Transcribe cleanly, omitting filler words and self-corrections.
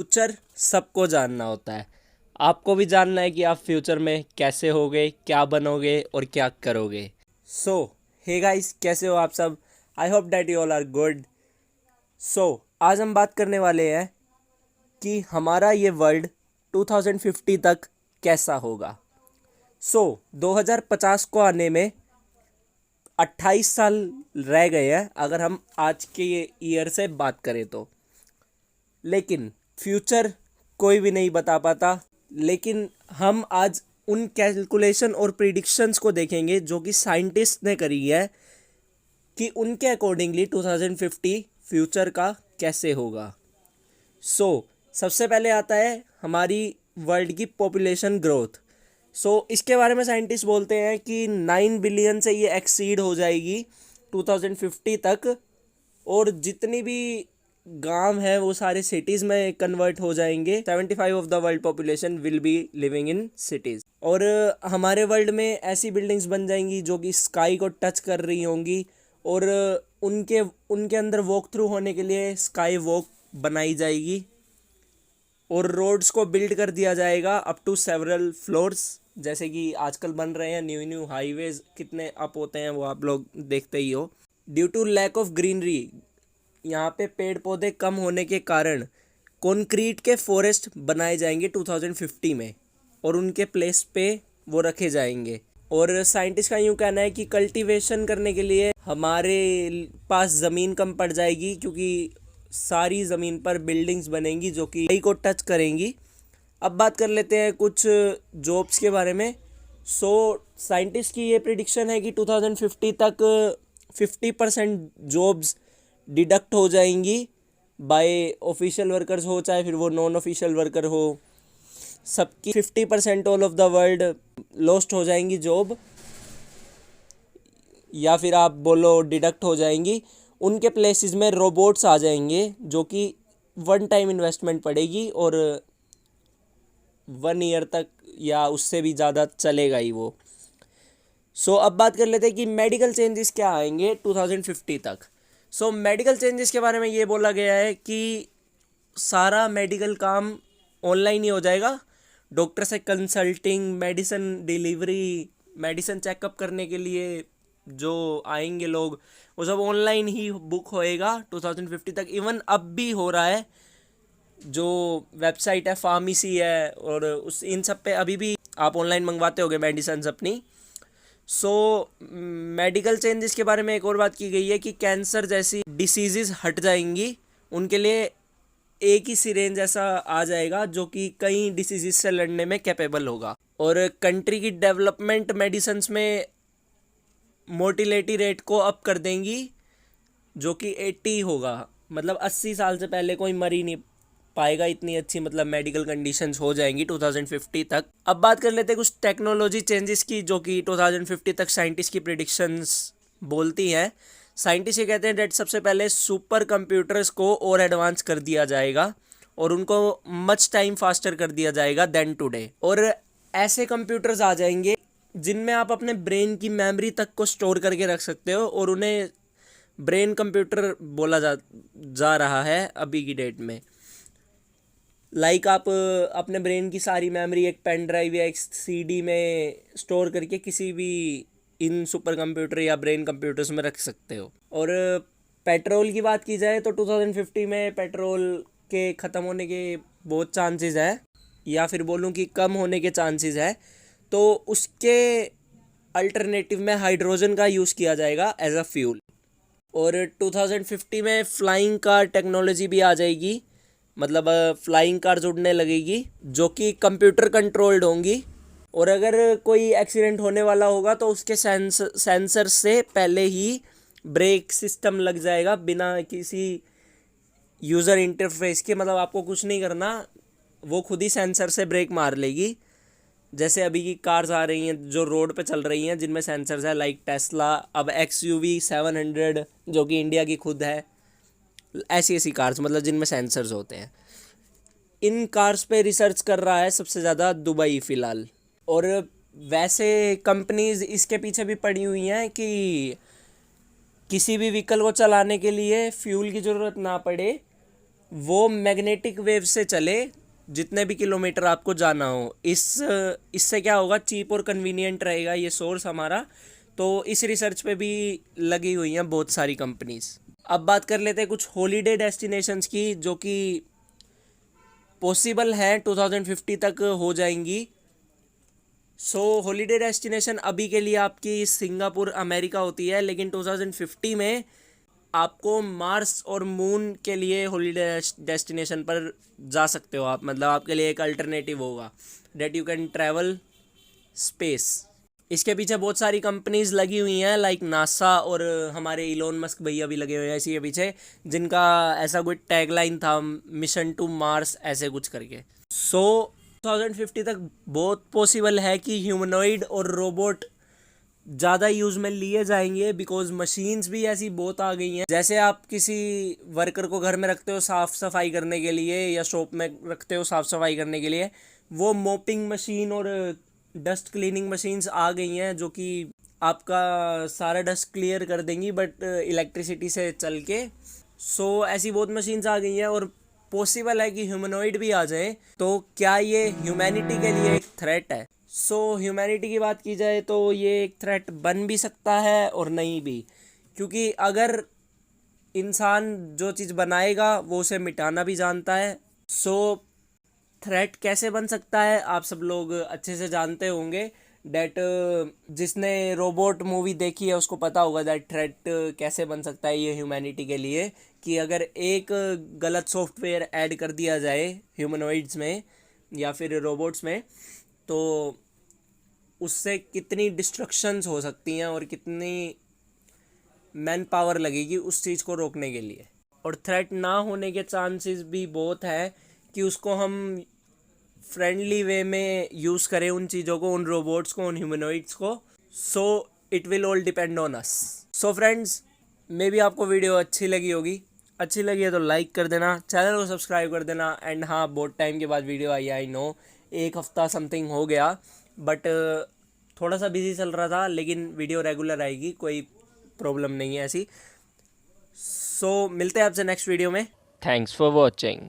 Future सबको जानना होता है। आपको भी जानना है कि आप फ्यूचर में कैसे होगे, क्या बनोगे और क्या करोगे। सो हे गाइस, कैसे हो आप सब? I hope that you all are good. So आज हम बात करने वाले हैं कि हमारा ये वर्ल्ड 2050 तक कैसा होगा। 2050 को आने में 28 साल रह गए हैं अगर हम आज के ये ईयर से बात करें तो। लेकिन फ्यूचर कोई भी नहीं बता पाता। लेकिन हम आज उन कैलकुलेशन और प्रिडिक्शंस को देखेंगे जो कि साइंटिस्ट ने करी है कि उनके अकॉर्डिंगली 2050 फ्यूचर का कैसे होगा। सबसे पहले आता है हमारी वर्ल्ड की पॉपुलेशन ग्रोथ। इसके बारे में साइंटिस्ट बोलते हैं कि 9 बिलियन से ये एक्सीड हो जाएगी 2050 तक, और जितनी भी गांव है वो सारे सिटीज़ में कन्वर्ट हो जाएंगे। 75 of the world population will be living in cities. और हमारे वर्ल्ड में ऐसी बिल्डिंग्स बन जाएंगी जो कि स्काई को टच कर रही होंगी, और उनके उनके अंदर वॉक थ्रू होने के लिए स्काई वॉक बनाई जाएगी, और रोड्स को बिल्ड कर दिया जाएगा अप टू सेवरल फ्लोर्स। जैसे कि आजकल बन रहे हैं न्यू हाईवेज, कितने अप होते हैं वो आप लोग देखते ही हो। Due to lack of greenery, यहाँ पे पेड़ पौधे कम होने के कारण कंक्रीट के फॉरेस्ट बनाए जाएंगे 2050 में, और उनके प्लेस पे वो रखे जाएंगे। और साइंटिस्ट का यूँ कहना है कि कल्टीवेशन करने के लिए हमारे पास ज़मीन कम पड़ जाएगी, क्योंकि सारी ज़मीन पर बिल्डिंग्स बनेंगी जो कि स्काई को टच करेंगी। अब बात कर लेते हैं कुछ जॉब्स के बारे में। साइंटिस्ट की ये प्रिडिक्शन है कि 2050 तक 50% जॉब्स डिडक्ट हो जाएंगी बाय ऑफिशियल वर्कर्स हो, चाहे फिर वो नॉन ऑफिशियल वर्कर हो। सबकी 50% all of the world lost हो जाएंगी जॉब, या फिर आप बोलो डिडक्ट हो जाएंगी। उनके प्लेसेस में रोबोट्स आ जाएंगे जो कि वन टाइम इन्वेस्टमेंट पड़ेगी, और 1 ईयर तक या उससे भी ज़्यादा चलेगा ही वो। अब बात कर लेते हैं कि मेडिकल चेंजेस क्या आएंगे 2050 तक। मेडिकल चेंजेस के बारे में ये बोला गया है कि सारा मेडिकल काम ऑनलाइन ही हो जाएगा। डॉक्टर से consulting, medicine delivery, medicine checkup करने के लिए जो आएंगे लोग, वो सब ऑनलाइन ही बुक होएगा 2050 तक। इवन अब भी हो रहा है, जो वेबसाइट है फार्मेसी है, और उस इन सब पे अभी भी आप ऑनलाइन मंगवाते होगे मेडिसिन अपनी। मेडिकल चेंजेस के बारे में एक और बात की गई है कि कैंसर जैसी डिसीजेस हट जाएंगी, उनके लिए एक ही सिरेंज ऐसा आ जाएगा जो कि कई डिसीजेस से लड़ने में कैपेबल होगा। और कंट्री की डेवलपमेंट मेडिसिन में मोर्टिलिटी रेट को अप कर देंगी, जो कि 80 होगा। मतलब 80 साल से पहले कोई मर ही नहीं पाएगा, इतनी अच्छी मतलब मेडिकल कंडीशंस हो जाएंगी 2050 तक। अब बात कर लेते हैं कुछ टेक्नोलॉजी चेंजेस की, जो कि 2050 तक साइंटिस्ट की प्रिडिक्शंस बोलती हैं। साइंटिस्ट ये कहते हैं डेट सबसे पहले सुपर कंप्यूटर्स को और एडवांस कर दिया जाएगा, और उनको मच टाइम फास्टर कर दिया जाएगा देन टुडे। और ऐसे कंप्यूटर्स आ जाएंगे जिनमें आप अपने ब्रेन की मेमोरी तक को स्टोर करके रख सकते हो, और उन्हें ब्रेन कंप्यूटर बोला जा रहा है अभी की डेट में। लाइक आप अपने ब्रेन की सारी मेमोरी एक पेन ड्राइव या एक सीडी में स्टोर करके किसी भी इन सुपर कंप्यूटर या ब्रेन कंप्यूटर्स में रख सकते हो। और पेट्रोल की बात की जाए तो 2050 में पेट्रोल के ख़त्म होने के बहुत चांसेस है, या फिर बोलूँ कि कम होने के चांसेस है। तो उसके अल्टरनेटिव में हाइड्रोजन का यूज़ किया जाएगा एज अ फ्यूल। और 2050 में फ्लाइंग कार टेक्नोलॉजी भी आ जाएगी, मतलब फ्लाइंग कार उड़ने लगेगी जो कि कंप्यूटर कंट्रोल्ड होंगी। और अगर कोई एक्सीडेंट होने वाला होगा तो उसके सेंसर से पहले ही ब्रेक सिस्टम लग जाएगा, बिना किसी यूज़र इंटरफेस के। मतलब आपको कुछ नहीं करना, वो खुद ही सेंसर से ब्रेक मार लेगी। जैसे अभी की कार्स आ रही हैं जो रोड पे चल रही हैं जिनमें सेंसर्स है, लाइक टेस्ला, अब XUV 700 जो कि इंडिया की खुद है। ऐसी कार्स मतलब जिनमें सेंसर्स होते हैं। इन कार्स पे रिसर्च कर रहा है सबसे ज़्यादा दुबई फ़िलहाल। और वैसे कंपनीज इसके पीछे भी पड़ी हुई हैं कि किसी भी व्हीकल को चलाने के लिए फ्यूल की ज़रूरत ना पड़े, वो मैग्नेटिक वेव से चले जितने भी किलोमीटर आपको जाना हो। इससे क्या होगा, चीप और कन्वीनियंट रहेगा ये सोर्स हमारा। तो इस रिसर्च पे भी लगी हुई हैं बहुत सारी कंपनीज। अब बात कर लेते हैं कुछ हॉलीडे डेस्टिनेशंस की जो कि पॉसिबल हैं 2050 तक हो जाएंगी। हॉलीडे डेस्टिनेशन अभी के लिए आपकी सिंगापुर अमेरिका होती है, लेकिन 2050 में आपको मार्स और मून के लिए हॉलीडे डेस्टिनेशन पर जा सकते हो आप। मतलब आपके लिए एक अल्टरनेटिव होगा that you can travel space. इसके पीछे बहुत सारी कंपनीज लगी हुई हैं लाइक नासा, और हमारे इलोन मस्क भैया भी लगे हुए हैं इसी के पीछे, जिनका ऐसा कोई टैगलाइन था मिशन टू मार्स ऐसे कुछ करके। 2050 तक बहुत पॉसिबल है कि ह्यूमनॉइड और रोबोट ज़्यादा यूज़ में लिए जाएंगे, बिकॉज मशीन्स भी ऐसी बहुत आ गई हैं। जैसे आप किसी वर्कर को घर में रखते हो साफ़ सफाई करने के लिए, या शॉप में रखते हो साफ़ सफाई करने के लिए, वो मोपिंग मशीन और डस्ट क्लीनिंग मशीन्स आ गई हैं जो कि आपका सारा डस्ट क्लियर कर देंगी, बट इलेक्ट्रिसिटी से चल के। ऐसी बहुत मशीन्स आ गई हैं, और पॉसिबल है कि ह्यूमनॉइड भी आ जाए। तो क्या ये ह्यूमैनिटी के लिए एक थ्रेट है? ह्यूमैनिटी की बात की जाए तो ये एक थ्रेट बन भी सकता है और नहीं भी, क्योंकि अगर इंसान जो चीज़ बनाएगा वो उसे मिटाना भी जानता है। थ्रेट कैसे बन सकता है आप सब लोग अच्छे से जानते होंगे। डैट जिसने रोबोट मूवी देखी है उसको पता होगा दैट थ्रेट कैसे बन सकता है ये ह्यूमैनिटी के लिए, कि अगर एक गलत सॉफ्टवेयर ऐड कर दिया जाए ह्यूमनॉइड्स में या फिर रोबोट्स में, तो उससे कितनी डिस्ट्रक्शंस हो सकती हैं और कितनी मैन पावर लगेगी उस चीज़ को रोकने के लिए। और थ्रेट ना होने के चांसेस भी बहुत है कि उसको हम फ्रेंडली वे में यूज़ करें उन चीज़ों को, उन रोबोट्स को, उन ह्यूमनॉइड्स को। It will all depend on us. Friends, may be आपको वीडियो अच्छी लगी होगी। अच्छी लगी है तो लाइक कर देना, चैनल को सब्सक्राइब कर देना। एंड हाँ, बहुत टाइम के बाद वीडियो आई, आई नो, एक हफ़्ता समथिंग हो गया, बट थोड़ा सा बिजी चल रहा था, लेकिन वीडियो रेगुलर आएगी, कोई प्रॉब्लम नहीं है ऐसी। मिलते हैं आपसे नेक्स्ट वीडियो में। Thanks for watching.